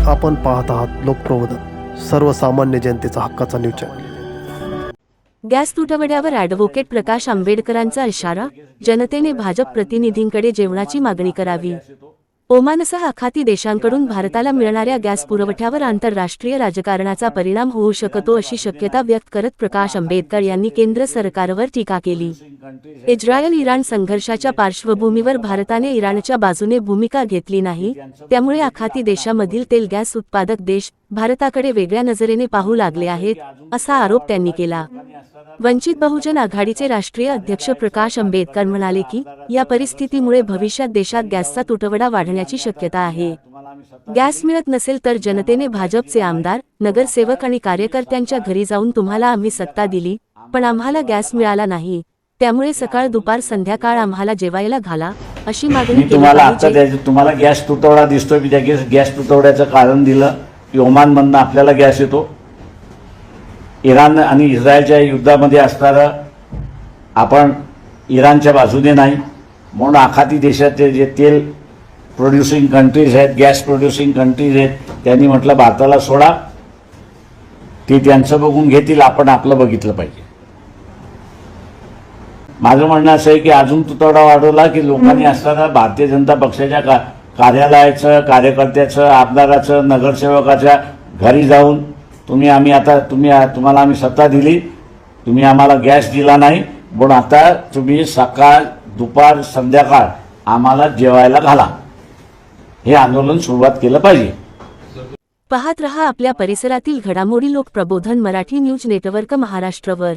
आपण पाहत आहात लोकप्रबोधन, सर्वसामान्य जनतेचा हक्काचा न्यूज चॅनल। गॅस तुटवड्यावर ॲडव्होकेट प्रकाश आंबेडकरांचा इशारा, जनतेने भाजप प्रतिनिधींकडे जेवणाची मागणी करावी। ओमानसह आखाती देशांकडून भारताला मिळणाऱ्या गॅस पुरवठ्यावर आंतरराष्ट्रीय राजकारणाचा परिणाम होऊ शकतो अशी शक्यता व्यक्त करत प्रकाश आंबेडकर यांनी केंद्र सरकारवर टीका केली। इस्रायल-इराण संघर्षाच्या पार्श्वभूमीवर भारताने इराणच्या बाजूने भूमिका घेतली नाही, त्यामुळे आखाती देशामधील तेल गॅस उत्पादक देश भारताकडे वेगळ्या नजरेने पाहू लागले आहेत, असा आरोप त्यांनी केला। वंचित बहुजन आघाडीचे राष्ट्रीय अध्यक्ष प्रकाश आंबेडकर म्हणाले की या परिस्थितीमुळे भविष्यात देशात गॅसचा तुटवडा वाढण्याची शक्यता आहे। गॅस मिळत नसेल तर जनतेने भाजपचे आमदार, नगरसेवक आणि कार्यकर्त्यांच्या घरी जाऊन तुम्हाला आम्ही सत्ता दिली, पण आम्हाला गॅस मिळाला नाही, त्यामुळे सकाळ दुपार संध्याकाळ आम्हाला जेवायला घाला, अशी मागणी केली पाहिजे। तुम्हाला गॅस तुटवडा दिसतोय, मी त्या गॅस तुटवड्याचं कारण दिलं की ओमानमधनं आपल्याला गॅस येतो। इराण आणि इस्रायलच्या युद्धामध्ये असणारं आपण इराणच्या बाजूने नाही, म्हणून आखाती देशाचे जे तेल प्रोड्युसिंग कंट्रीज आहेत, गॅस प्रोड्युसिंग कंट्रीज आहेत, त्यांनी म्हटलं भारताला सोडा, ते त्यांचं बघून घेतील, आपण आपलं बघितलं पाहिजे। माझं म्हणणं असं आहे की अजून तुटवडा वाढवला की लोकांनी असताना भारतीय जनता पक्षाच्या कार्यालयाचं, कार्यकर्त्याचं, आमदाराचं, नगरसेवकाच्या घरी जाऊन तुम्हाला आम्ही सत्ता दिली, तुम्ही आम्हाला गॅस दिला नाही, पण आता तुम्ही सकाळ दुपार संध्याकाळ आम्हाला जेवायला घाला, हे आंदोलन सुरुवात केलं पाहिजे। पाहत रहा आपल्या परिसरातील घडामोडी लोकप्रबोधन मराठी न्यूज नेटवर्क महाराष्ट्रवर।